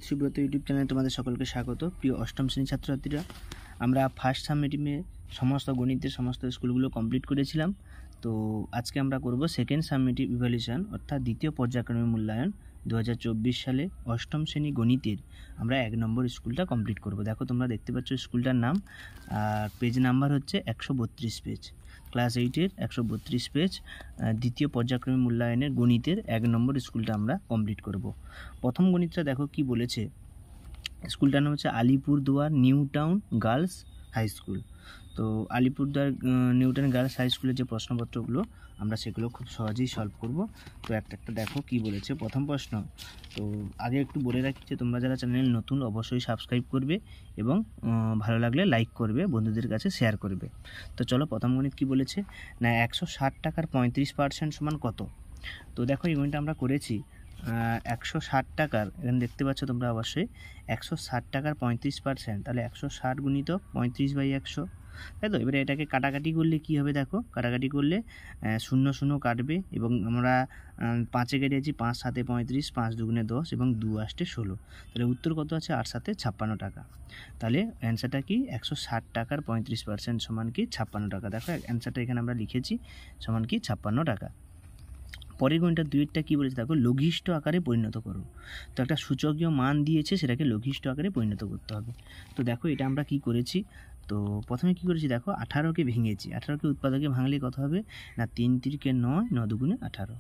Subrata YouTube চ্যানেলে তোমাদের সকলকে স্বাগত। প্রিয় অষ্টম শ্রেণীর ছাত্রছাত্রীরা, আমরা ফার্স্ট সাবমিটিভে সমস্ত গণিতের সমস্ত স্কুলগুলো কমপ্লিট করেছিলাম। তো আজকে আমরা করব সেকেন্ড সাবমিটিভ ইভ্যালুয়েশন, অর্থাৎ দ্বিতীয় পর্যায়ক্রমিক মূল্যায়ন 2024 সালে অষ্টম শ্রেণী গণিতের আমরা 1 নম্বর স্কুলটা কমপ্লিট করব। দেখো তোমরা দেখতে পাচ্ছ স্কুলটার নাম, আর পেজ নাম্বার হচ্ছে 132 পেজ, ক্লাস 8-এর 132 পেজ, দ্বিতীয় পর্যায়ক্রমিক মূল্যায়নের গণিতের 1 নম্বর স্কুলটা আমরা কমপ্লিট করব। প্রথম গণিতটা দেখো কি বলেছে। স্কুলটার নাম হচ্ছে Alipurduar new town girls high school. তো Alipurduar new town girls high স্কুলের যে প্রশ্নপত্রগুলো আমরা সেগুলো খুব সহজেই সলভ করব। তো একটা দেখো কি বলেছে। প্রথম প্রশ্ন, তো আগে একটু বলে রাখি যে তোমরা যারা চ্যানেল নতুন অবশ্যই সাবস্ক্রাইব করবে এবং ভালো লাগলে লাইক করবে, বন্ধুদের কাছে শেয়ার করবে। তো চলো প্রথম গণিত কি বলেছে না, 160 টাকার 35% সমান কত। তো দেখো এই গণিতটা আমরা করেছি। 160 টাকার, এখানে দেখতে পাচ্ছ তোমরা অবশ্যই 160 টাকার 35%, তাহলে 160 গুণিত 35/100, তাই তো। এবারে এটাকে কাটাকাটি করলে কি হবে, দেখো কাটাকাটি করলে 0 0 কাটবে এবং আমরা 5-এ কেটেছি, 5 7 35, 5 2 10 এবং 2 8 16, তাহলে উত্তর কত আছে 8 7 56 টাকা। তাহলে অ্যান্সারটা কি 160 টাকার 35% সমান কি 56 টাকা। দেখো অ্যান্সারটা এখানে আমরা লিখেছি সমান কি 56 টাকা। পরের গণিতটা 2-এরটা কী বলেছে দেখো, লঘিষ্ঠ আকারে পরিণত করো। তো একটা সূচকীয় মান দিয়েছে, সেটাকে লঘিষ্ঠ আকারে পরিণত করতে হবে। তো দেখো এটা আমরা কি করেছি। তো প্রথমে কি করেছি দেখো, 18কে ভেঙেছি। 18কে উৎপাদকে ভাঙলে কত হবে না, 3 3 9, 9 2 18।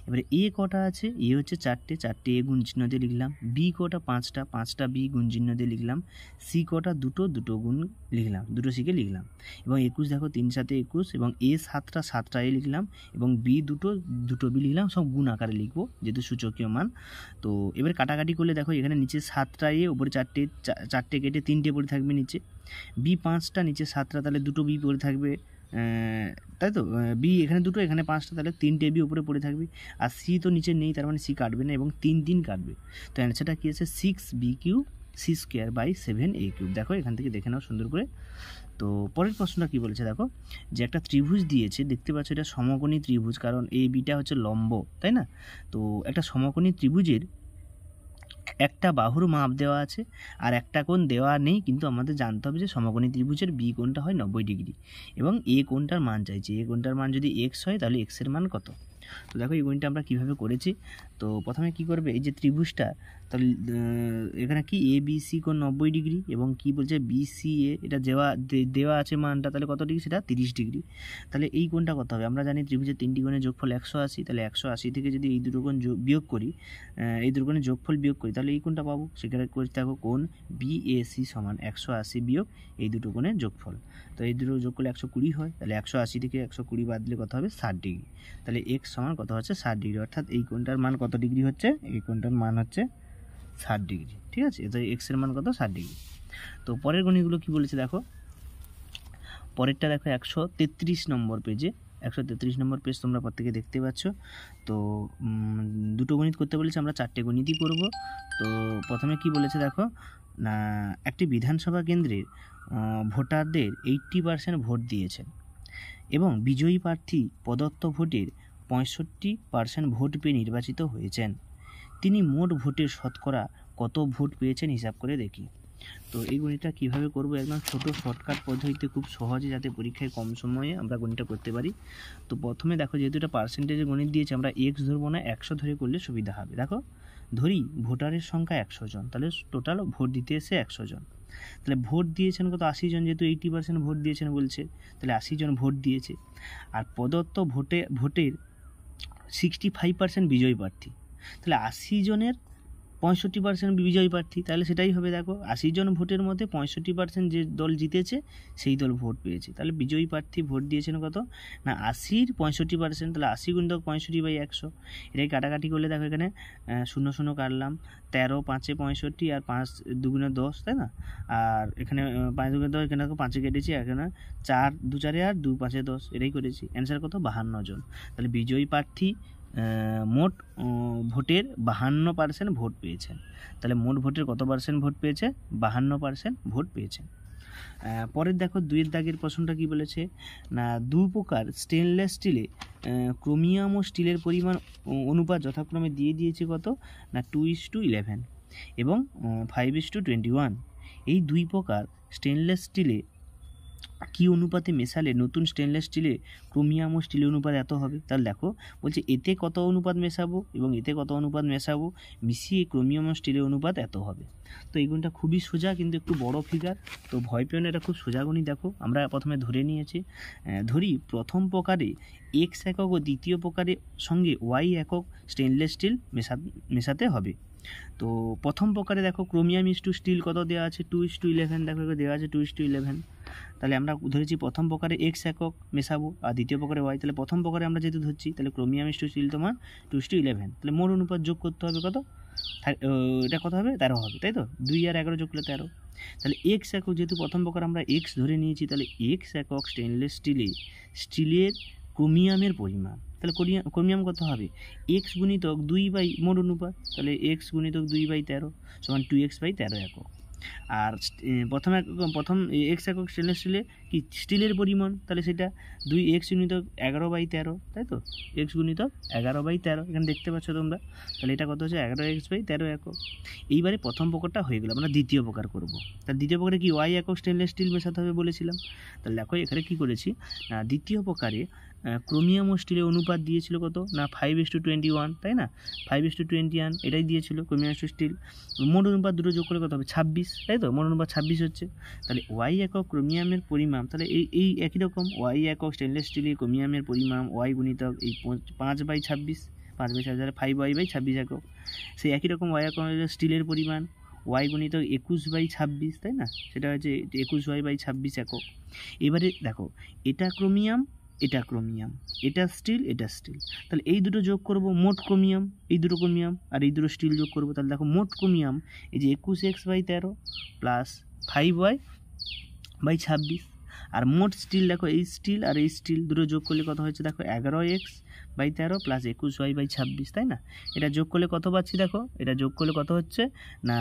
এবারে এ কটা আছে, এ হচ্ছে 4টে, 4টে এ গুণ চিহ্ন দিয়ে লিখলাম। বি কটা 5টা, 5টা বি গুণ চিহ্ন দিয়ে লিখলাম। সি কটা 2 গুণ লিখলাম, 2 সিকে লিখলাম। এবং 21 দেখো 3 7 21, এবং এ 7টা 7টা এ লিখলাম, এবং বি 2 বি লিখলাম, সব গুণ আকারে লিখবো যেহেতু সূচকীয় মান। তো এবার কাটাকাটি করলে দেখো এখানে নিচে 7টা এ, উপরে 4টে কেটে 3টে পড়ে থাকবে নিচে। বি 5টা, নিচে 7টা, তাহলে 2 বি পড়ে থাকবে, তাই তো। বি এখানে 2, এখানে 5টা, তাহলে 3টে বি উপরে পড়ে থাকবে। আর সি তো নিচে নেই, তার মানে সি কাটবে না, এবং 3 3 কাটবে। তো অ্যান্সারটা কী আছে 6b³ c²/7a³। দেখো এখান থেকে দেখে নাও সুন্দর করে। তো পরের প্রশ্নটা কি বলেছে দেখো, যে একটা ত্রিভুজ দিয়েছে, দেখতে পাচ্ছ এটা সমকোণী ত্রিভুজ, কারণ এ বিটা হচ্ছে লম্ব, তাই না। তো একটা সমকোণী ত্রিভুজের একটা বাহুর মাপ দেওয়া আছে আর একটা কোণ দেওয়া নেই, কিন্তু আমাদের জানতে হবে যে সমকোণী ত্রিভুজের বি কোণটা হয় 90 ডিগ্রি এবং এ কোণটার মান চাইছে। এ কোণটার মান যদি এক্স হয় তাহলে এক্সের মান কত। তো দেখো এই গণিতটা আমরা কীভাবে করেছি। তো প্রথমে কি করবে, এই যে ত্রিভুজটা, তাহলে এখানে কি এ বি সি কোণ 90 ডিগ্রি, এবং কি বলছে বি সি এ, এটা দেওয়া আছে মানটা, তাহলে কত ডিগ্রি, সেটা 30 ডিগ্রি। তাহলে এই কোণটা কত হবে, আমরা জানি ত্রিভুজের 3টি কোণের যোগফল 180, তাহলে 180 থেকে যদি এই দুটো কোণ বিয়োগ করি, এই দুটো কোণের যোগফল বিয়োগ করি, তাহলে এই কোণটা পাবো। সেখানে করতে থাকো কোণ বিএসি সমান 180 বিয়োগ এই দুটো কোণের যোগফল। তো এই দুটো যোগ করলে 120 হয়, তাহলে 180 থেকে 120 বাদ দিলে কত হবে 60 ডিগ্রি। তাহলে এক্স সমান কত হচ্ছে 60 ডিগ্রি, অর্থাৎ এই কোণটার মান কত ডিগ্রি হচ্ছে, এই কোণটার মান হচ্ছে 60 ডিগ্রি, ঠিক আছে। তো এক্সের মান কত 60 ডিগ্রি। তো পরের গণিতগুলো কি বলেছে দেখো, পরেরটা দেখো 133 নম্বর পেজে, 133 নম্বর পেজ তোমরা প্রত্যেকে দেখতে পাচ্ছ। তো দুটো গণিত করতে বলেছে, আমরা 4টে গণিতই করব। তো প্রথমে কি বলেছে দেখো না, একটি বিধানসভা কেন্দ্রের ভোটারদের 80% ভোট দিয়েছেন এবং বিজয়ী প্রার্থী প্রদত্ত ভোটের 65% ভোট পেয়ে নির্বাচিত হয়েছেন। তিনি মোট ভোটের শতকরা কত ভোট পেয়েছেন হিসাব করে দেখি। তো এই গণিতটা কীভাবে করব, একদম ছোট শর্টকাট পদ্ধতিতে খুব সহজে, যাতে পরীক্ষায় কম সময়ে আমরা গণিতটা করতে পারি। তো প্রথমে দেখো, যেহেতু এটা পার্সেন্টেজের গণিত দিয়েছে, আমরা এক্স ধরবো না, 100 ধরে করলে সুবিধা হবে। দেখো ধরি ভোটারের সংখ্যা 100 জন, তাহলে টোটাল ভোট দিতে এসে 100 জন, তাহলে ভোট দিয়েছেন কত 80 জন, যেহেতু 80% ভোট দিয়েছেন বলছে, তাহলে 80 জন ভোট দিয়েছে। আর প্রদত্ত ভোটের 65% বিজয়ী প্রার্থী, তাহলে 80 জনের 65% বিজয়ী প্রার্থী, তাহলে সেটাই হবে। দেখো 80 জন ভোটের মধ্যে 65% যে দল জিতেছে সেই দল ভোট পেয়েছে, তাহলে বিজয়ী প্রার্থী ভোট দিয়েছেন কত না 80-র 65%, তাহলে 80 × 65/100। এটাই কাটাকাটি করলে দেখো এখানে 0 0 কাটলাম, 13 5 65 আর 5 2 10, তাই না। আর এখানে 5 2 10, এখানে 5 কেটেছি, এখানে 4 2 4 আর 2 5 10, এটাই করেছি। অ্যান্সার কত 52 জন। তাহলে বিজয়ী প্রার্থী মোট ভোটের 52% ভোট পেয়েছেন। তাহলে মোট ভোটের কত পার্সেন্ট ভোট পেয়েছে, 52% ভোট পেয়েছেন। পরের দেখো 2-এর দাগের প্রশ্নটা কি বলেছে না, 2 প্রকার স্টেনলেস স্টিলে ক্রোমিয়াম ও স্টিলের পরিমাণ অনুপাত যথাক্রমে দিয়ে দিয়েছে কত না 2:11। এবং 5:21। এই দুই প্রকার স্টেনলেস স্টিলে কী অনুপাতে মেশালে নতুন স্টেনলেস স্টিলে ক্রোমিয়াম ও স্টিলের অনুপাত এত হবে। তাহলে দেখো বলছে এতে কত অনুপাত মেশাবো এবং এতে কত অনুপাত মেশাবো, মিশিয়ে ক্রোমিয়াম ও স্টিলের অনুপাত এত হবে। তো এই গুণটা খুবই সোজা, কিন্তু একটু বড় ফিগার, তো ভয় পেও না, এটা খুব সোজা গণিত। দেখো আমরা প্রথমে ধরে নিয়েছি, ধরি প্রথম প্রকারে এক্স একক ও দ্বিতীয় প্রকারের সঙ্গে ওয়াই একক স্টেনলেস স্টিল মেশাতে হবে। তো প্রথম প্রকারে দেখো ক্রোমিয়াম ইস টু স্টিল কত দেওয়া আছে, 2:11, দেখো দেওয়া আছে 2:11। তাহলে আমরা ধরেছি প্রথম প্রকারে এক্স একক মেশাবো আর দ্বিতীয় প্রকারে ওয়াই, তাহলে প্রথম প্রকারে আমরা যেহেতু ধরছি তাহলে ক্রোমিয়াম ইস টু স্টিল তোমার 2:11। তাহলে মোট অনুপাত যোগ করতে হবে কত, এটা কত হবে 13 হবে, তাই তো 2 আর 11 যোগ করলে 13। তাহলে এক্স একক যেহেতু প্রথম প্রকার আমরা এক্স ধরে নিয়েছি, তাহলে এক্স একক স্টেনলেস স্টিলের ক্রোমিয়ামের পরিমাণ, তাহলে ক্রোমিয়াম কত হবে, এক্স গুণিতক 2 মোট অনুপাত, তাহলে এক্স গুণিতক 2/13 সমান 2x/13 একক। আর প্রথম এক্স একক স্টেনলেস স্টিলে কি স্টিলের পরিমাণ, তাহলে সেটা 2x গুণিতক 11/13, তাই তো এক্স গুণিতক 11/13 এখানে দেখতে পাচ্ছ তোমরা। তাহলে এটা কত হচ্ছে 11x/13 একক। এইবারে প্রথম প্রকারটা হয়ে গেল, আমরা দ্বিতীয় প্রকার করব। তাহলে দ্বিতীয় প্রকারে কি ওয়াই একক স্টেনলেস স্টিল মেশাতে হবে বলেছিলাম। তাহলে দেখো এখানে কি করেছি, দ্বিতীয় প্রকারে ক্রোমিয়াম ও স্টিলের অনুপাত দিয়েছিল কত না 5:21, তাই না 5:21 এটাই দিয়েছিল ক্রোমিয়াম টু স্টিল। মোট অনুপাত দুটো যোগ করলে কত হবে 26, তাই তো মোট অনুপাত 26 হচ্ছে। তাহলে ওয়াই একক ক্রোমিয়ামের পরিমাণ, তাহলে এই একই রকম ওয়াই একক স্টেনলেস স্টিলের ক্রোমিয়ামের পরিমাণ ওয়াই গুণিতক এই 5/26, 5/26 5y/26 একক। সেই একই রকম ওয়াই একক স্টিলের পরিমাণ ওয়াই গুণিতক 21/26, তাই না, সেটা হচ্ছে 21y/26 একক। এবারে দেখো এটা ক্রোমিয়াম, এটা ক্রোমিয়াম, এটা স্টিল, এটা স্টিল, তাহলে এই দুটো যোগ করব, মোট ক্রোমিয়াম, এই দুটো ক্রোমিয়াম আর এই দুটো স্টিল যোগ করব। তাহলে দেখো মোট ক্রোমিয়াম এই যে 21x/13 প্লাস 5y/26, আর মোট স্টিল দেখো এই স্টিল আর এই স্টিল দুটো যোগ করলে কত হচ্ছে দেখো 11x/13 প্লাস 21y/26, তাই না। এটা যোগ করলে কত পাচ্ছি দেখো, এটা যোগ করলে কত হচ্ছে না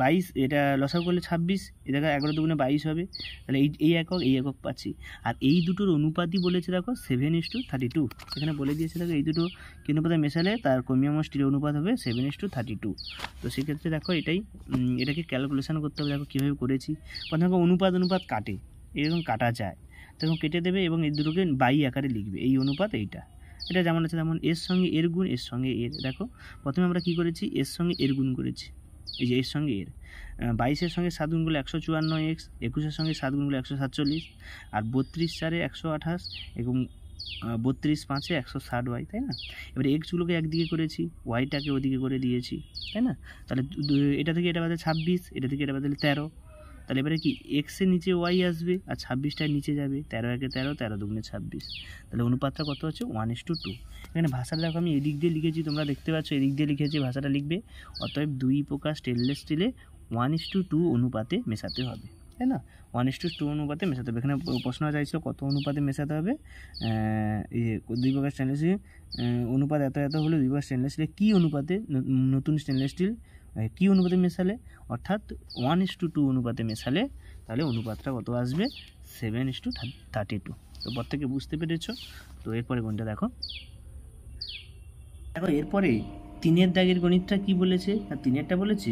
22, এটা লসাগু করলে 26, এ দেখো 11 দুগুণে 22 হবে, তাহলে এই একক পাচ্ছি। আর এই দুটোর অনুপাতই বলেছে দেখো 7:32, এখানে বলে দিয়েছে দেখো এই দুটো কি অনুপাতে মেশালে তার ক্রোমিয়াম ও স্টিলের অনুপাত হবে 7:32। তো সেক্ষেত্রে দেখো এটাকে ক্যালকুলেশন করতে হবে। দেখো কীভাবে করেছি, প্রথমে অনুপাত কাটে, এরকম কাটা যায়, তখন কেটে দেবে এবং এই দুটোকে বাই আকারে লিখবে, এই অনুপাত এটা যেমন আছে তেমন। এর সঙ্গে এর গুণ, এর সঙ্গে এর, দেখো প্রথমে আমরা কি করেছি এর সঙ্গে এর গুণ করেছি, এই যে এর সঙ্গে এর 22-এর সঙ্গে 7 গুণ করলে 154x, 21-এর সঙ্গে 7 গুণ করলে 147, আর 32-4-এ 128 এবং 32-5-এ 160y, তাই না। এবারে এক্সগুলোকে একদিকে করেছি, ওয়াইটাকে ওদিকে করে দিয়েছি, তাই না। তাহলে এটা থেকে এটা বাদে 26, এটা থেকে এটা বাদে 13, তাহলে এবারে কি এক্সের নিচে ওয়াই আসবে আর 26টার নিচে যাবে, 13 × 13, 13 দুগুণে 26, তাহলে অনুপাতটা কত হচ্ছে 1:2। এখানে ভাষাটা দেখো আমি এদিক দিয়ে লিখেছি, তোমরা দেখতে পাচ্ছ এদিক দিয়ে লিখেছি, ভাষাটা লিখবে অতএব দুই প্রকার স্টেনলেস স্টিলে 1:2 অনুপাতে মেশাতে হবে, তাই না 1:2 অনুপাতে মেশাতে হবে। এখানে প্রশ্ন চাইছিল কত অনুপাতে মেশাতে হবে, দুই প্রকার স্টেনলেস স্টিল অনুপাত এত হলে দুই প্রকার স্টেনলেস স্টিলে কী অনুপাতে নতুন স্টেনলেস স্টিল কী অনুপাতে মেশালে, অর্থাৎ 1:2 অনুপাতে মেশালে তাহলে অনুপাতটা কত আসবে 7:32। তো প্রত্যেকে বুঝতে পেরেছো। তো এরপরে গণিতটা দেখো এরপরে 3-এর দাগের গণিতটা কি বলেছে, আর 3-এরটা বলেছে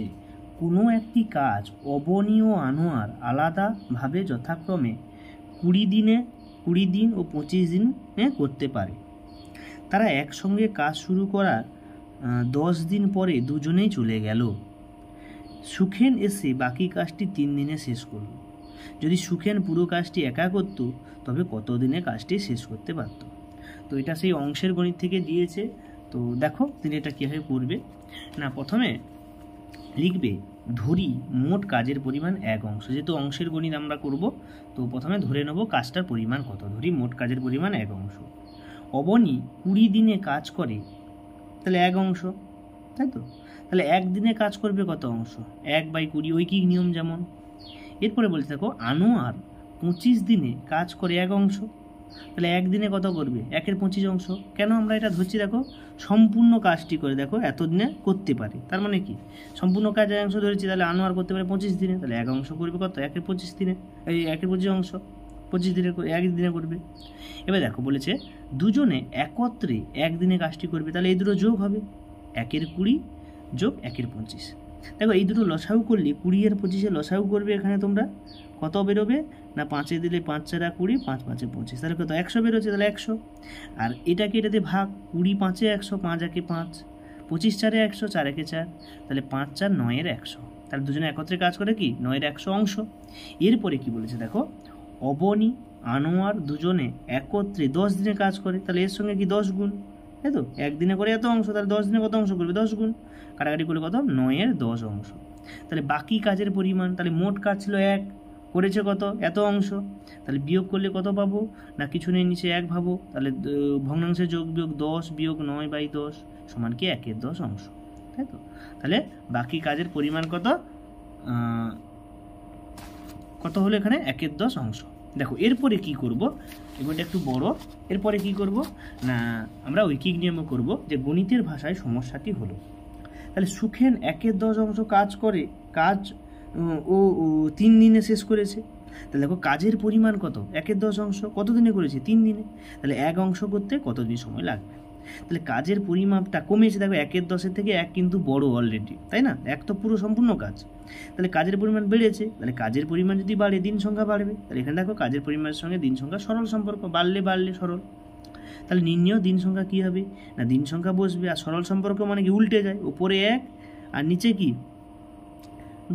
কোনো একটি কাজ অবনী ও আনোয়ার আলাদাভাবে যথাক্রমে 20 দিন ও 25 দিনে করতে পারে। তারা একসঙ্গে কাজ শুরু করার 10 দিন পরে দুজনেই চলে গেল। সুখেন এসে বাকি কাজটি 3 দিনে শেষ করল। যদি সুখেন পুরো কাজটি একা করত তবে কত দিনে কাজটি শেষ করতে পারত। তো এটা সেই অংশের গণিত থেকে দিয়েছে। তো দেখো তিনি এটা কীভাবে করবে না, প্রথমে লিখবে ধরি মোট কাজের পরিমাণ 1 অংশ, যেহেতু অংশের গণিত আমরা করব তো প্রথমে ধরে নেব কাজটার পরিমাণ কত, ধরি মোট কাজের পরিমাণ 1 অংশ। অবনী 20 দিনে কাজ করে, তাহলে 1 অংশ, তাই তো। তাহলে 1 দিনে কাজ করবে কত অংশ, 1/20 ঐকিক নিয়ম যেমন। এরপরে বলতে থাকো আনোয়ার 25 দিনে কাজ করে 1 অংশ, তাহলে 1 দিনে কত করবে 1-এর 25 অংশ। কেন আমরা এটা ধরছি দেখো সম্পূর্ণ কাজটি করে দেখো এত দিনে করতে পারে, তার মানে কি সম্পূর্ণ কাজ 1 অংশ ধরেছি, তাহলে আনোয়ার করতে পারে 25 দিনে, তাহলে 1 অংশ করবে কত 1-এর 25 দিনে, এই 1-এর 25 অংশ 25 দিনে 1 দিনে করবে। এবার দেখো বলেছে দুজনে একত্রে 1 দিনে কাজটি করবে, তাহলে এই দুটো যোগ হবে 1-এর 20 যোগ 1-এর 25, দেখো এই দুটো লসাগু করলে 20 আর 25 লসাগু করবে, এখানে তোমরা কত বেরোবে না 5 দিলে 5 4 20, 5 5 25, তাহলে কত 100 বেরোচ্ছে, তাহলে 100। আর এটাকে এটাতে ভাগ, 20 5 100, 5 1 5, 25 4 100, 4 1 4, তাহলে 5 4 9 100, তাহলে দুজনে একত্রে কাজ করে কি 9 100 অংশ। এরপরে কি বলেছে দেখো, অবনী আনোয়ার দুজনে একত্রে 10 দিনে কাজ করে, তাহলে এর সঙ্গে কি 10 গুণ, তাই তো, একদিনে করে এত অংশ, তাহলে 10 দিনে কত অংশ করবে 10 গুণ, কাটাকাটি করলে কত 9 10 অংশ। তাহলে বাকি কাজের পরিমাণ, তাহলে মোট কাজ ছিল 1, করেছে কত এত অংশ, তাহলে বিয়োগ করলে কত পাবো না কিছু নেই নিচে 1 ভাবো, তাহলে ভগ্নাংশে যোগ বিয়োগ 10 বিয়োগ 9/10 সমান কি 1/10 অংশ, তাই তো। তাহলে বাকি কাজের পরিমাণ কত কত হলো এখানে 1/10 অংশ। দেখো এরপরে কি করব, এবারটা একটু বড়, এরপরে কি করব না আমরা ঐকিক নিয়ম করব, যে গণিতের ভাষায় সমস্যাটি হলো, তাহলে সুখেন 1/10 অংশ কাজ করে, কাজ ও 3 দিনে শেষ করেছে। তাহলে দেখো কাজের পরিমাণ কত 1/10 অংশ, কত দিনে করেছে 3 দিনে, তাহলে 1 অংশ করতে কত দিন সময় লাগবে। তাহলে কাজের পরিমাপটা কমেছে, দেখো 1/10 থেকে 1 কিন্তু বড় অলরেডি, তাই না, 1 তো পুরো সম্পূর্ণ কাজ, তাহলে কাজের পরিমাণ বেড়েছে, তাহলে কাজের পরিমাণ যদি বাড়ে দিন সংখ্যা বাড়বে, তাহলে এখানে দেখো কাজের পরিমাণের সঙ্গে দিন সংখ্যা সরল সম্পর্ক, বাড়লে বাড়লে সরল, তাহলে নির্ণেয় দিন সংখ্যা কী হবে না দিন সংখ্যা বসবে, আর সরল সম্পর্ক মানে কি উল্টে যায়, উপরে 1 আর নিচে কি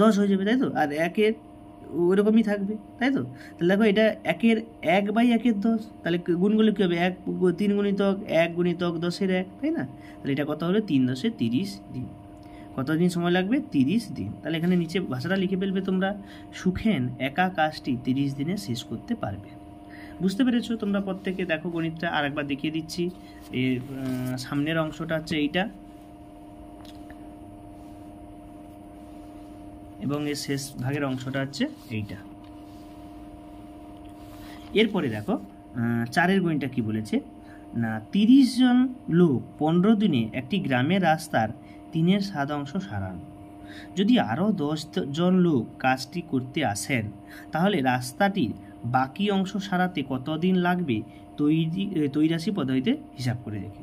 10 হয়ে যাবে, তাই তো, আর 1-এর ওরকমই থাকবে, তাই তো। তাহলে দেখো এটা 1/1/10, তাহলে গুণগুলো কী হবে 1 3 গুণিতক 1 গুণিতক 10-এর 1, তাই না, তাহলে এটা কত হলো 3 10 30 দিন, কত দিন সময় লাগবে 30 দিন। তাহলে এখানে নিচে ভাষাটা লিখে ফেলবে তোমরা, সুখেন একা কাজটি 30 দিনে শেষ করতে পারবে। বুঝতে পেরেছো তোমরা প্রত্যেকে। দেখো গণিতটা আরেকবার দেখিয়ে দিচ্ছি, এর সামনের অংশটা হচ্ছে এইটা এবং এর শেষ ভাগের অংশটা হচ্ছে এইটা। এরপরে দেখো 4-এর গণিতটা কি বলেছে না 30 জন লোক 15 দিনে একটি গ্রামের রাস্তার 3/7 অংশ সারান। যদি আরও 10 জন লোক কাজটি করতে আসেন, তাহলে রাস্তাটির বাকি অংশ সারাতে কতদিন লাগবে তৈরাশি পদ্ধতিতে হিসাব করে দেখি।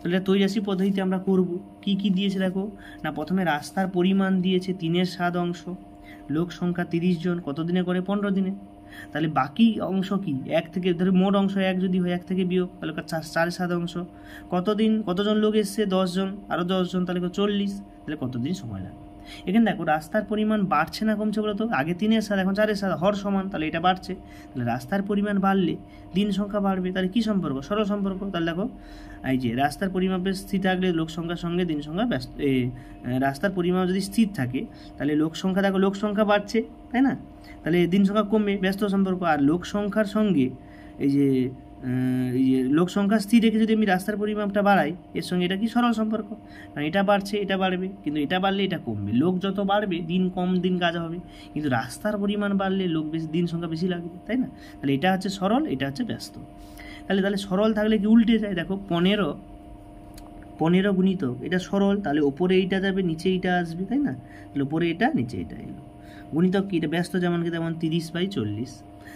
তাহলে তৈরাশি পদ্ধতিতে আমরা করব, কি কি দিয়েছে দেখো না, প্রথমে রাস্তার পরিমাণ দিয়েছে 3/7 অংশ, লোক সংখ্যা 30 জন, কত দিনে করে 15 দিনে, তাহলে বাকি অংশ কি 1 থেকে, ধরো মোট অংশ 1 যদি হয় 1 থেকে বিয়োগ, তাহলে 4/7 অংশ, কতজন লোক এসছে 10 জন, আরও 10 জন, তাহলে 40, তাহলে কতদিন সময় লাগে। এখানে দেখো রাস্তার পরিমাণ বাড়ছে না কমছে বলো তো, আগে 3/7 এখন 4/7, হর সমান, তাহলে এটা বাড়ছে, তাহলে রাস্তার পরিমাণ বাড়লে দিন সংখ্যা বাড়বে, তাহলে কী সম্পর্ক সরল সম্পর্ক। তাহলে দেখো এই যে রাস্তার পরিমাপে স্থির থাকলে লোক সংখ্যার সঙ্গে দিন সংখ্যা ব্যস্ত, রাস্তার পরিমাপ যদি স্থির থাকে তাহলে লোক সংখ্যা, দেখো লোক সংখ্যা বাড়ছে, তাই না, তাহলে দিন সংখ্যা কমবে, ব্যস্ত সম্পর্ক। আর লোক সংখ্যার সঙ্গে এই যে লোক সংখ্যা স্থির রেখে যদি আমি রাস্তার পরিমাপটা বাড়াই, এর সঙ্গে এটা কি সরল সম্পর্ক, কারণ এটা বাড়ছে এটা বাড়বে, কিন্তু এটা বাড়লে এটা কমবে, লোক যত বাড়বে দিন কম দিন কাজ হবে, কিন্তু রাস্তার পরিমাণ বাড়লে লোক বেশি, দিন সংখ্যা বেশি লাগবে, তাই না। তাহলে এটা হচ্ছে সরল, এটা হচ্ছে ব্যস্ত। তাহলে সরল থাকলে কি উল্টে যায়, দেখো 15 গুণিতক এটা সরল, তাহলে ওপরে এইটা যাবে নিচে এইটা আসবে, তাই না, তাহলে ওপরে এটা নিচে এটা এলো। গুণিতক কি এটা ব্যস্ত, যেমন কি তেমন 30/40,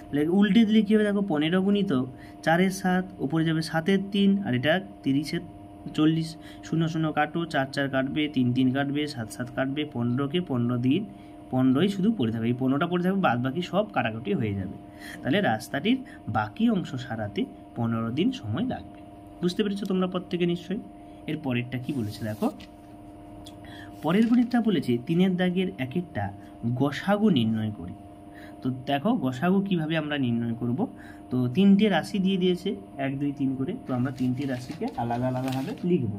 তাহলে উল্টে দিলে কী হবে দেখো 15 গুণিতক 4/7, ওপরে যাবে 7/3, আর এটা 30/40, 0 0 কাটো, 4 4 কাটবে, 3 3 কাটবে, 7 7 কাটবে, 15কে 15 দিন 15ই শুধু পড়ে থাকবে, এই 15টা পড়ে থাকবে, বাদ বাকি সব কাটাকুটি হয়ে যাবে। তাহলে রাস্তাটির বাকি অংশ সারাতে 15 দিন সময় লাগবে। বুঝতে পেরেছো তোমরা প্রত্যেকে নিশ্চয়ই। এর পরেরটা কি বলেছে দেখো, পরের গণিতটা বলেছে 3-এর দাগের এক একটা গসাগু নির্ণয় করি। তো দেখো গসাগু কিভাবে আমরা নির্ণয় করব, তো 3টে রাশি দিয়ে দিয়েছে 1 2 3 করে, তো আমরা 3টে রাশিকে আলাদা আলাদাভাবে লিখব।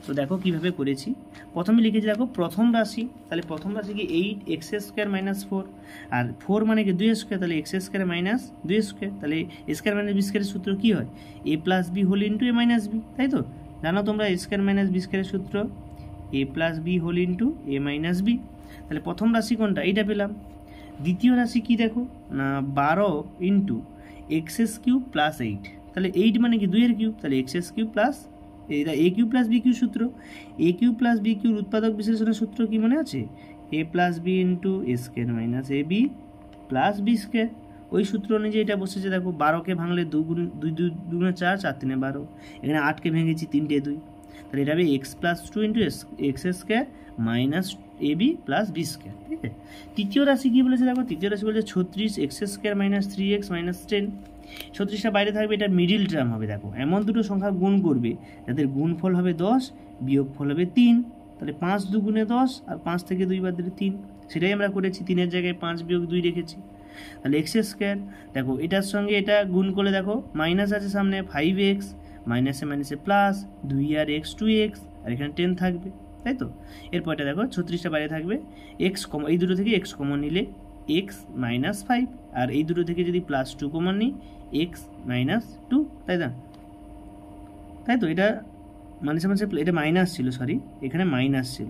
তো দেখো কিভাবে করেছি, প্রথমে লিখেছি দেখো প্রথম রাশি, তাহলে প্রথম রাশি কি 8x² - 4, আর 4 মানে কি 2 স্কোয়ার, তাহলে x² - 2 স্কোয়ার, তাহলে a² - b² এর সূত্র কি হয় a + b whole into a - b, তাই তো, জানো তোমরা a² - b² এর সূত্র a + b whole into a - b। তাহলে প্রথম রাশি কোনটা, এইটা পেলাম। দ্বিতীয় রাশি কি দেখো না 12 ইন্টু x³ + 8, তাহলে 8 মানে কি 2 এর কিউব, তাহলে x³ প্লাস এটা a³ + b³ সূত্র, a³ + b³ উৎপাদক বিশ্লেষণের সূত্র কি মনে আছে, a + b into a² - ab plus b², ওই সূত্র অনুযায়ী এটা বসেছে। দেখো 12কে ভাঙলে 2 × 2 = 4, 4 × 3 = 12, এখানে 8কে ভেঙেছি 3 × 2, তাহলে এটা হবে x plus two into x square minus a b plus b square, ঠিক আছে। তৃতীয় রাশি কী বলেছে দেখো, তৃতীয় রাশি বলেছে 36 x square minus 3x minus 10। 36টা বাইরে থাকবে, এটা মিডিল টার্ম হবে। দেখো এমন দুটো সংখ্যা গুণ করবে যাদের গুণফল হবে 10, বিয়োগফল হবে 3। তাহলে 5 দুগুণে 10 আর 5 থেকে 2 বাদ দিলে 3, সেটাই আমরা করেছি। 3-এর জায়গায় 5 বিয়োগ 2 রেখেছি। তাহলে এক্স স্কোয়ার, দেখো এটার সঙ্গে এটা গুণ করলে দেখো মাইনাস আছে সামনে 5x, মাইনাসে মাইনাসে প্লাস 2 আর x 2x, আর এখানে 10 থাকবে, তাই তো। এরপরটা দেখো 36টা বাইরে থাকবে, এক্স কমন, এই দুটো থেকে এক্স কমন নিলে এক্স মাইনাস 5, আর এই দুটো থেকে যদি প্লাস 2 কমন নিই এক্স মাইনাস 2, তাই না, তাই তো। এটা মাইনাসে মাইনাসে এটা মাইনাস ছিল, সরি এখানে মাইনাস ছিল,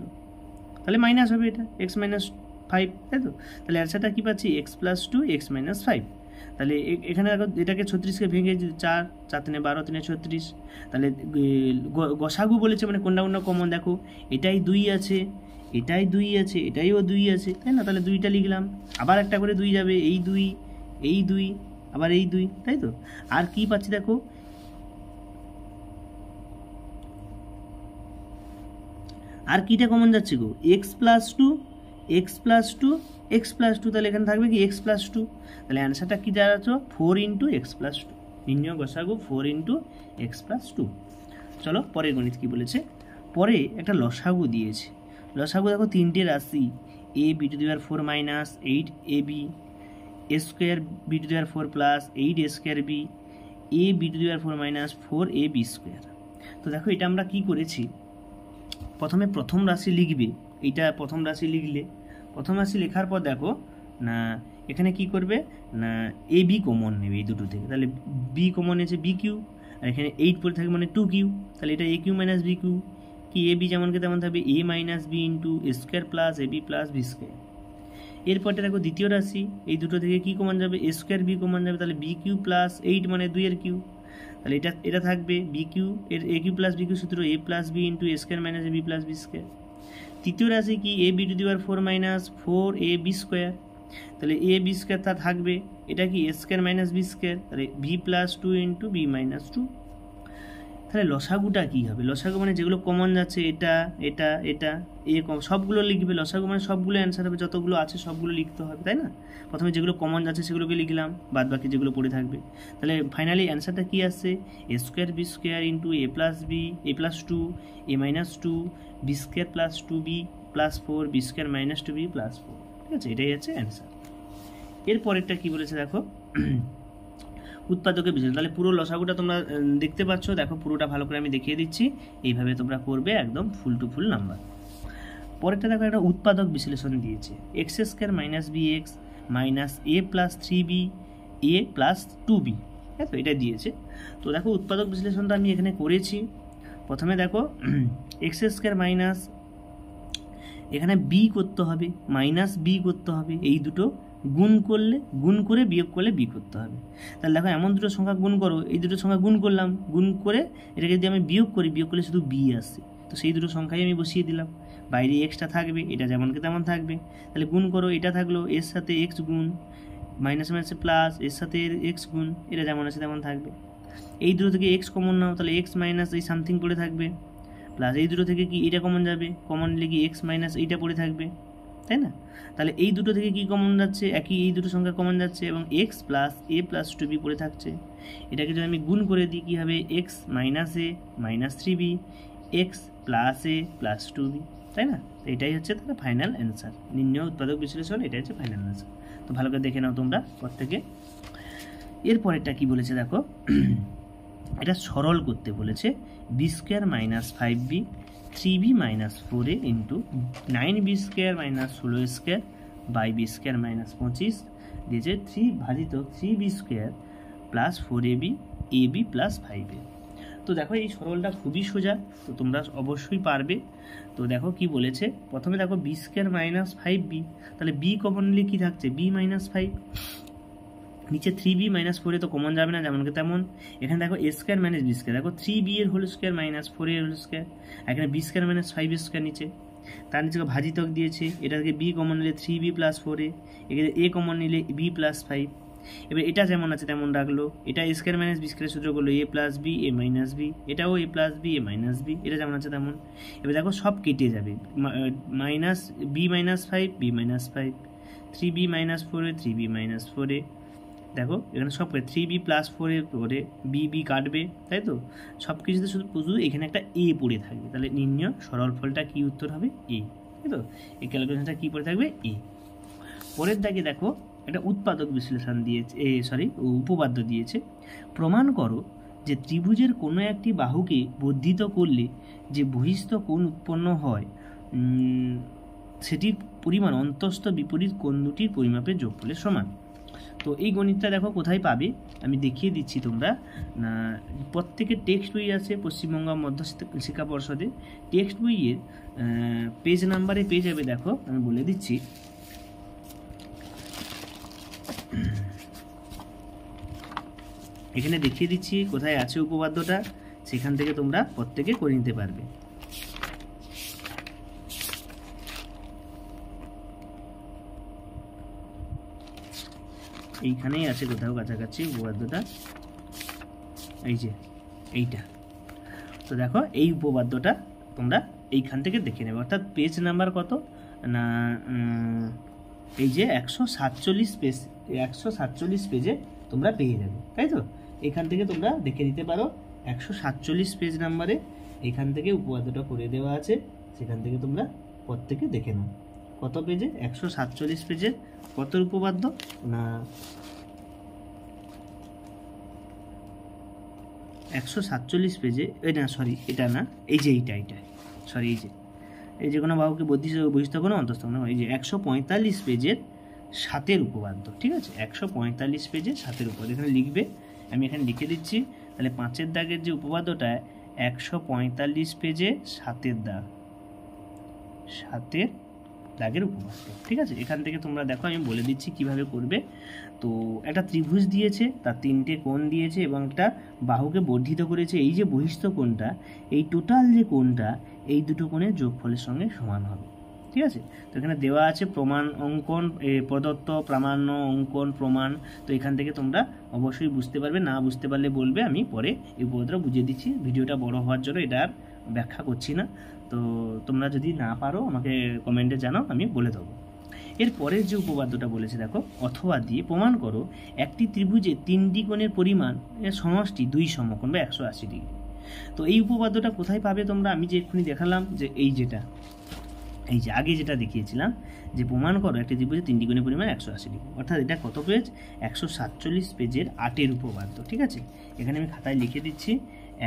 তাহলে মাইনাস হবে এটা এক্স মাইনাস 5, তাই তো। তাহলে অ্যান্সারটা কী পাচ্ছি, এক্স প্লাস 2 এক্স মাইনাস 5। তাহলে এখানে দেখো এটাকে 36কে ভেঙে 4, 4 3 12, 3 36। তাহলে গসাগু বলেছে মানে কোনটা কোনটা কমন, দেখো এটাই 2 আছে, এটাই 2 আছে, এটাইও 2 আছে, তাই না। তাহলে 2টা লিখলাম, আবার একটা করে 2 যাবে, এই 2, এই 2, আবার এই 2, তাই তো। আর কি পাচ্ছি দেখো, আর কিটা কমন যাচ্ছে গো, x plus 2 x plus 2 x plus 2, তাহলে এখানে থাকবে কি এক্স প্লাস 2। তাহলে অ্যান্সারটা কী দাঁড়াচ্ছে, 4 ইন্টু এক্স প্লাস 2। নির্ণয় গসাগু 4 ইন্টু এক্স প্লাস 2। চলো পরের গণিত কী বলেছে, পরে একটা লসাগু দিয়েছে। লসাগু দেখো 3টে রাশি, a b to the power 4 minus 8 a b, a square b to the power 4 plus 8 a square b, a b to the power 4 minus 4 a b square. তো দেখো এটা আমরা কি করেছি, প্রথমে প্রথম রাশি লিখবে, এইটা প্রথম রাশি লিখলে, প্রথম রাশি লেখার পর দেখো না এখানে কি করবে না এ বি কমন নেবে এই দুটো থেকে। তাহলে বি কমন নিয়েছে বি কিউ, আর এখানে 8 পড়ে থাকে মানে 2 কিউ, তাহলে এটা a q minus b q, কি এ বি যেমনকে তেমন থাকবে a minus b into square plus a b plus b square. এরপরটা দেখো দ্বিতীয় রাশি, এই দুটো থেকে কি কমন যাবে, এ স্কোয়ার বি কমন যাবে, তাহলে বি কিউ প্লাস 8 মানে 2 এর কিউ, তাহলে এটা থাকবে বি কিউ, এর a q plus b q সূত্র a plus b into a square minus a b plus b square. তৃতীয় রাশি কি a b to the power 4 minus 4 a b square, তাহলে এ বি স্কোয়ার তা থাকবে, এটা কি a square minus B square, তাহলে b plus 2 into b minus 2। তাহলে লসাগুটা কী হবে, লসাগু মানে যেগুলো কমন যাচ্ছে এটা এটা এটা এ সবগুলো লিখবে। লসাগু মানে সবগুলো অ্যান্সার হবে, যতগুলো আছে সবগুলো লিখতে হবে, তাই না। প্রথমে যেগুলো কমন যাচ্ছে সেগুলোকে লিখলাম, বাদ বাকি যেগুলো পড়ে থাকবে। তাহলে ফাইনালি অ্যান্সারটা কী আসছে, a square b square into a plus B a plus 2 a minus 2 b square plus 2 b plus 4 b square minus 2 b plus 4, ঠিক আছে। এটাই হচ্ছে অ্যান্সার। এরপরেরটা কী বলেছে দেখো, উৎপাদকের বিষয়। তাহলে পুরো লসাগুটা তোমরা দেখতে পাচ্ছ, দেখো পুরোটা ভালো করে আমি দেখিয়ে দিচ্ছি, এইভাবে তোমরা করবে একদম ফুল টু ফুল নাম্বার। পরেরটা দেখো একটা উৎপাদক বিশ্লেষণ দিয়েছে, x square minus b x minus a plus 3b a plus 2b, হ্যাঁ তো এটা দিয়েছে। তো দেখো উৎপাদক বিশ্লেষণটা আমি এখানে করেছি। প্রথমে দেখো এক্স স্কোয়ার মাইনাস, এখানে বি করতে হবে মাইনাস বি করতে হবে, এই দুটো গুণ করলে গুণ করে বিয়োগ করলে বি করতে হবে। তাহলে দেখো এমন দুটো সংখ্যা গুণ করো, এই দুটো সংখ্যা গুণ করলাম, গুণ করে এটাকে যদি আমি বিয়োগ করি, বিয়োগ করলে শুধু বি আসছে, তো সেই দুটো সংখ্যাই আমি বসিয়ে দিলাম। বাইরে এক্সটা থাকবে, এটা যেমনকে তেমন থাকবে। তাহলে গুণ করো, এটা থাকলো এর সাথে এক্স গুণ, মাইনাস মাইনাসে প্লাস, এর সাথে এক্স গুণ, এটা যেমন আছে তেমন থাকবে। এই দুটো থেকে এক্স কমন নাও, তাহলে এক্স মাইনাস এই সামথিং পড়ে থাকবে, প্লাস এই দুটো থেকে কি এটা কমন যাবে, কমন নিলে কি এক্স মাইনাস এইটা পড়ে থাকবে, তাই না। তাহলে এই দুটো থেকে কি কমন যাচ্ছে, একই এই দুটো সংখ্যা কমন যাচ্ছে, এবং এক্স প্লাস এ প্লাস 2b পড়ে থাকছে। এটাকে যদি আমি গুণ করে দিই কী হবে, এক্স মাইনাস এ মাইনাস 3b এক্স প্লাস এ প্লাস 2b, তাই না। তো এটাই হচ্ছে তাহলে ফাইনাল অ্যান্সার, নির্ণয় উৎপাদক বিশ্লেষণ, এটাই হচ্ছে ফাইনাল অ্যান্সার। তো ভালো করে দেখে নাও তোমরা প্রত্যেকে। এরপরেরটা কি বলেছে দেখো, এটা সরল করতে বলেছে, B square minus 5b 3b minus 4a into 9b square minus 16 square by B square minus 25 দিয়েছে 3 ভাজিত 3b square plus 4ab ab plus 5a। তো দেখো এই সরলটা খুবই সোজা, তো তোমরা অবশ্যই পারবে। তো দেখো কি বলেছে, প্রথমে দেখো বি স্কোয়ার মাইনাস 5b, তাহলে বি কমন নিলে কী থাকছে, বি মাইনাস 5, নিচে 3b মাইনাস 4 তো কমন যাবে না যেমনকে তেমন। এখানে দেখো এ স্কোয়ার মাইনাস বি স্কোয়ার, দেখো 3b এর হোল স্কোয়ার মাইনাস 4a এর হোল স্কোয়ার, এখানে বি স্কোয়ার মাইনাস 5 স্কোয়ার নিচে, তার নিচে ভাজিতক দিয়েছে, এটা থেকে বি কমন নিলে 3b প্লাস 4a, এখানে এ কমন নিলে বি প্লাস 5, এবার এটা যেমন আছে তেমন রাখলো, এটা A square minus B square সূত্র করলো A plus B A minus B, এটাও A plus B A minus B, এটা যেমন আছে তেমন। এবার দেখো সব কেটে যাবে, minus B minus five B minus five, 3b minus 4a 3b minus 4a, দেখো এখানে সব 3b প্লাস 4a পরে বি কাটবে, তাই তো সব কিছুতে শুধু এখানে একটা এ পড়ে থাকবে, তাহলে নির্ণয় সরল ফলটা কি উত্তর হবে এ, তাই তো এই ক্যালকুলেশনটা কী পড়ে থাকবে এ। পরের দাগে দেখো একটা উৎপাদক বিশ্লেষণ দিয়েছে, উপপাদ্য দিয়েছে, প্রমাণ করো যে ত্রিভুজের কোনো একটি বাহুকে বর্ধিত করলে যে বহিস্থ কোণ উৎপন্ন হয় সেটির পরিমাণ অন্তস্থ বিপরীত কোণ দুটির পরিমাপের যোগফলের সমান। তো এই গণিতটা দেখো কোথায় পাবে আমি দেখিয়ে দিচ্ছি, তোমরা প্রত্যেকের টেক্সট বই আছে পশ্চিমবঙ্গ মধ্য শিক্ষা পর্ষদে, টেক্সট বইয়ের পেজ নাম্বারে পেয়ে যাবে, দেখো আমি বলে দিচ্ছি, এখানে দেখিয়ে দিচ্ছি কোথায় আছে উপপাদ্যটা, সেখান থেকে তোমরা প্রত্যেকে করে নিতে পারবে। এইখানেই আছে কোথাও কাছাকাছি উপপাদ্যটা, এই যে এইটা। তো দেখো এই উপপাদ্যটা তোমরা এইখান থেকে দেখে নেবে, অর্থাৎ পেজ নাম্বার কত না এই যে 147 পেজ, 147 পেজে তোমরা পেয়ে যাবে, তাই তো এখান থেকে তোমরা দেখে নিতে পারো 147 পেজ নাম্বারে এখান থেকে উপপাদ্যটা করে দেওয়া আছে, সেখান থেকে তোমরা প্রত্যেকে দেখে নাও। কত পেজে? 147 পেজে কত উপপাদ্য না 147 পেজে, না সরি এটা না, এই যে এইটা সরি এই যে কোনো বাহুকে বহিস্থ কোনো অন্তস্থ কোনো, এই যে 145 পেজের 7 উপপাদ্য, ঠিক আছে 145 পেজের 7 উপপাদ্য এখানে লিখবে, আমি এখানে লিখে দিচ্ছি। তাহলে 5 দাগের যে উপপাদ্যটা 145 পেজে 7 দাগের উপপাদ্য, ঠিক আছে। এখান থেকে তোমরা দেখো আমি বলে দিচ্ছি কিভাবে করবে। তো একটা ত্রিভুজ দিয়েছে, তার 3টে কোণ দিয়েছে এবং একটা বাহুকে বর্ধিত করেছে, এই যে বহিস্থ কোণটা, এই টোটাল যে কোণটা এই দুটো কোণের যোগফলের সঙ্গে সমান হবে, ঠিক আছে। তো এখানে দেওয়া আছে প্রমাণ অঙ্কন, প্রদত্ত প্রামাণ্য অঙ্কন প্রমাণ। তো এখান থেকে তোমরা অবশ্যই বুঝতে পারবে, না বুঝতে পারলে বলবে, আমি পরে এই উপপাদ্যটা বুঝিয়ে দিচ্ছি, ভিডিওটা বড় হওয়ার জন্য এটা আর ব্যাখ্যা করছি না। তো তোমরা যদি না পারো আমাকে কমেন্টে জানাও, আমি বলে দেবো। এর পরের যে উপপাদ্যটা বলেছে দেখো, অথবা দিয়ে প্রমাণ করো একটি ত্রিভুজে 3টি কোণের পরিমাণ সমষ্টি 2 সমকোণ বা 180 ডিগ্রি। তো এই উপপাদ্যটা কোথায় পাবে তোমরা? আমি যে এক্ষুনি দেখালাম যে এই যে আগে যেটা দেখিয়েছিলাম যে প্রমাণ করো একটি ত্রিভুজে 3টি কোণের পরিমাণ 180 ডিগ্রি, অর্থাৎ এটা কত পেজ? 147 পেজের 8 উপপাদ্য, ঠিক আছে। এখানে আমি খাতায় লিখে দিচ্ছি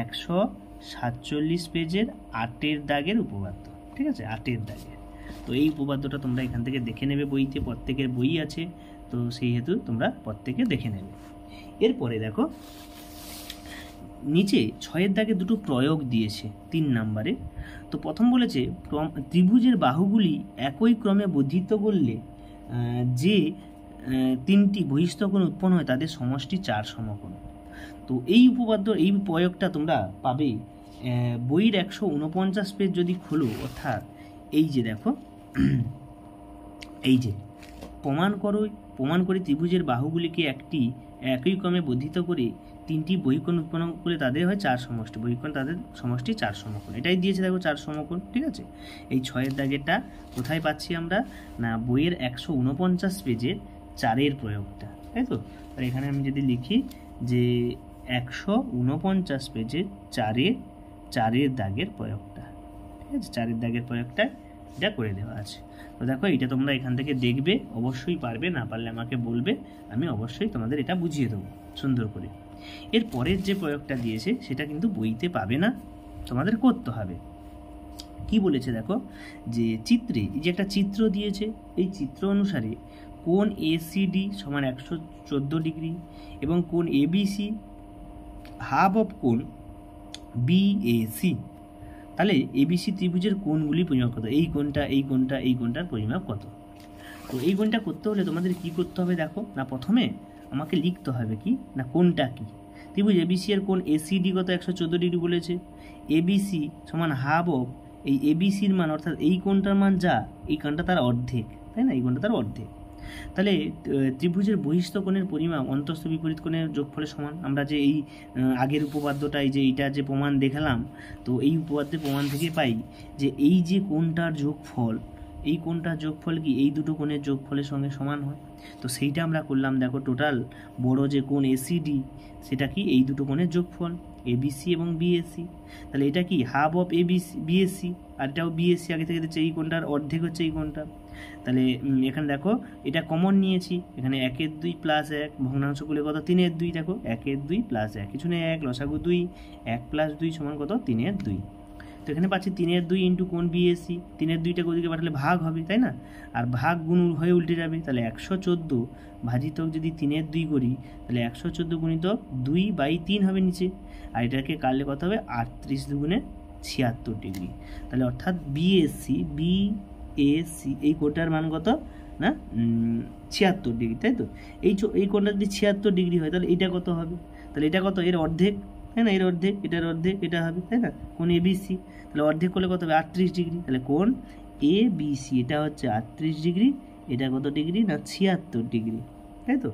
147 পেজের 8 দাগের উপপাদ্য, ঠিক আছে 8 দাগের। তো এই উপপাদ্যটা তোমরা এখান থেকে দেখে নেবে, বইতে প্রত্যেকের বই আছে, তো সেই হেতু তোমরা প্রত্যেকে দেখে নেবে। এরপরে দেখো নিচে 6 দাগে দুটো প্রয়োগ দিয়েছে 3 নম্বরে। তো প্রথম বলেছে ত্রিভুজের বাহুগুলি একই ক্রমে বর্ধিত করলে যে 3টি বহিস্থ কোণ উৎপন্ন হয় তাদের সমষ্টি 4 সমকোণ। তো এই উপপাদ্য, এই প্রয়োগটা তোমরা পাবে বইয়ের 149 পেজ যদি খোলো, অর্থাৎ এই যে দেখো এই যে প্রমাণ করে ত্রিভুজের বাহুগুলিকে একই ক্রমে বর্ধিত করে 3টি বহিকোণ উৎপন্ন করে তাদের হয় 4 সমষ্টি, বহিকোণ তাদের সমষ্টি 4 সমকোণ, এটাই দিয়েছে দেখো 4 সমকোণ, ঠিক আছে। এই 6 দাগেরটা কোথায় পাচ্ছি আমরা? না বইয়ের 149 পেজের 4 প্রয়োগটা, তাই তো। আর এখানে আমি যদি লিখি যে 149 পেজের 4 দাগের প্রয়োগটা, ঠিক আছে 4 দাগের প্রয়োগটা এটা করে দেওয়া আছে। তো দেখো এটা তোমরা এখান থেকে দেখবে, অবশ্যই পারবে, না পারলে আমাকে বলবে, আমি অবশ্যই তোমাদের এটা বুঝিয়ে দেবো সুন্দর করে। এর পরের যে প্রয়োগটা দিয়েছে সেটা কিন্তু বইতে পাবে না, তোমাদের করতে হবে। কি বলেছে দেখো, যে চিত্রে, এই যে একটা চিত্র দিয়েছে, এই চিত্র অনুসারে কোণ ACD সমান 114 ডিগ্রি এবং কোণ ABC হাফ অফ কোণ BAC। তাহলে ABC ত্রিভুজের কোণগুলি পরিমাপ কত? এই কোণটার পরিমাপ কত? তো এই কোণটা করতে হলে তোমাদের কি করতে হবে দেখো, না প্রথমে আমাকে লিখতে হবে কি না কোণটা কি। ত্রিভুজ ABC এর কোণ ACD কত? 114 ডিগ্রি বলেছে। ABC সমান হাফ অফ এই ABCর মান, অর্থাৎ এই কোণটার মান যা, এই কোণটা তার অর্ধেক, তাই না, এই কোণটা তার অর্ধেক। তাহলে ত্রিভুজের বহিস্থ কোণের পরিমাপ অন্তস্থ বিপরীত কোণের যোগফলের সমান। আমরা যে এই আগের উপপাদ্যটাই যে এইটা যে প্রমাণ দেখালাম, তো এই উপপাদ্যের প্রমাণ থেকে পাই যে এই যে কোণটার যোগফল, এই কোণটার যোগফল কি এই দুটো কোণের যোগফলের সঙ্গে সমান হয়। তো সেইটা আমরা করলাম, দেখো টোটাল বড় যে কোণ এসিডি সেটা কি এই দুটো কোণের যোগফল এবিসি এবং বিএসি। তাহলে এটা কি হাফ অফ বিএসি, আর এটাও বিএসি আগে থেকে দিচ্ছে, এই কোণটার অর্ধেক হচ্ছে এই কোণটা। তাহলে এখানে দেখো এটা কমন নিয়েছি, এখানে 1/2 + 1 ভগ্নাংশ করলে কত 3/2, দেখো 1/2 + 1 কিছু নেই 1 লসাগু 2, 1 + 2 সমান কত 3/2। তো এখানে পাচ্ছি 3/2 ইন্টু কোণ বিএসি, 3/2টাকে ওদিকে পাঠালে ভাগ হবে, তাই না, আর ভাগ গুণ হয়ে উল্টে যাবে। তাহলে 114 ভাজিতক যদি 3/2 করি তাহলে 114 গুণিতক 2/3 হবে নিচে, আর এটাকে কাটলে কত হবে 38 দুগুণে 76 ডিগ্রি। তাহলে অর্থাৎ বিএসি এই কোণটার মান কত না 76 ডিগ্রি, তাই তো। এই কোণটা যদি 76 ডিগ্রি হয় তাহলে এটা কত হবে, তাহলে এটা কত এর অর্ধেক, তাই না, এর অর্ধেক, এটার অর্ধেক এটা হবে, তাই না, কোণ এবিসি। তাহলে অর্ধেক করলে কত হবে 38 ডিগ্রি। তাহলে কোণ এবিসি এটা হচ্ছে 38 ডিগ্রি, এটা কত ডিগ্রি না 76 ডিগ্রি, তাই তো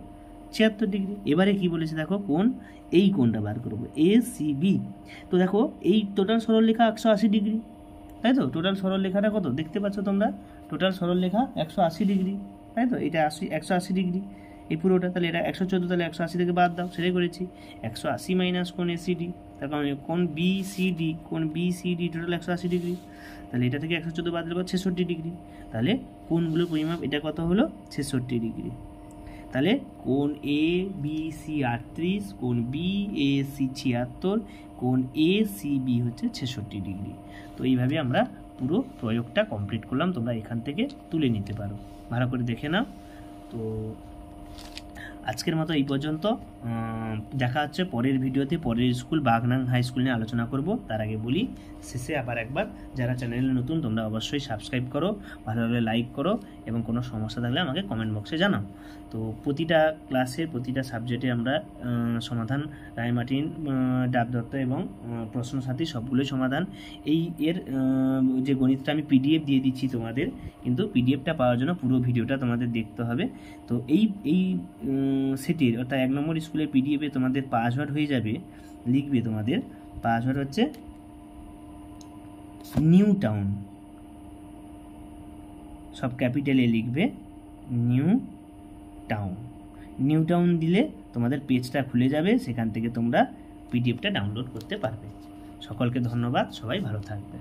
76 ডিগ্রি। এবারে কি বলেছে দেখো, কোণ এই কোণটা বার করবো এসিবি। তো দেখো এই টোটাল সরলরেখা 180 ডিগ্রি, তাই তো, টোটাল সরলরেখাটা কত দেখতে পাচ্ছ তোমরা, টোটাল সরলরেখা 180 ডিগ্রি, তাই তো, এটা 180 ডিগ্রি এই পুরোটা। তাহলে এটা 114, তাহলে 180 থেকে বাদ দাও, সেটাই করেছি। 180 মাইনাস কোণ এসিডি, তার কারণে কোণ বিসিডি টোটাল 180 ডিগ্রি। তাহলে এটা থেকে 114 বাদ দিলে 66 ডিগ্রি। তাহলে কোণগুলোর পরিমাপ এটা কত হলো 66 ডিগ্রি। তাহলে কোণ এ বি সি 38, কোণ বি এ সি 76, কোণ এ সি বি হচ্ছে 66 ডিগ্রি। তো এইভাবে আমরা পুরো প্রয়োগটা কমপ্লিট করলাম, তোমরা এখান থেকে তুলে নিতে পারো, ভালো করে দেখে নাও। তো আজকের মতো এই পর্যন্ত, দেখা হচ্ছে পরের ভিডিওতে। পরের স্কুল বাগনান হাই স্কুল নিয়ে আলোচনা করব। তার আগে বলি শেষে আবার একবার, যারা চ্যানেলে নতুন তোমরা অবশ্যই সাবস্ক্রাইব করো, ভালোভাবে লাইক করো, এবং কোনো সমস্যা থাকলে আমাকে কমেন্ট বক্সে জানাও। তো প্রতিটা ক্লাসের প্রতিটা সাবজেক্টে আমরা সমাধান, রায়মার্টিন, ডাব দত্ত এবং প্রশ্নসাথী সবগুলোই সমাধান। এর যে গণিতটা আমি পিডিএফ দিয়ে দিচ্ছি তোমাদের, কিন্তু পিডিএফটা পাওয়ার জন্য পুরো ভিডিওটা তোমাদের দেখতে হবে। তো এই সেটির অর্থাৎ 1 নম্বর স্কুলের পিডিএফে তোমাদের পাসওয়ার্ড হয়ে যাবে, লিখবে তোমাদের পাসওয়ার্ড হচ্ছে নিউ টাউন, সব ক্যাপিটালে লিখবে নিউ টাউন দিলে তোমাদের পেজটা খুলে যাবে, সেখান থেকে তোমরা পিডিএফটা ডাউনলোড করতে পারবে। সকলকে ধন্যবাদ, সবাই ভালো থাকবে।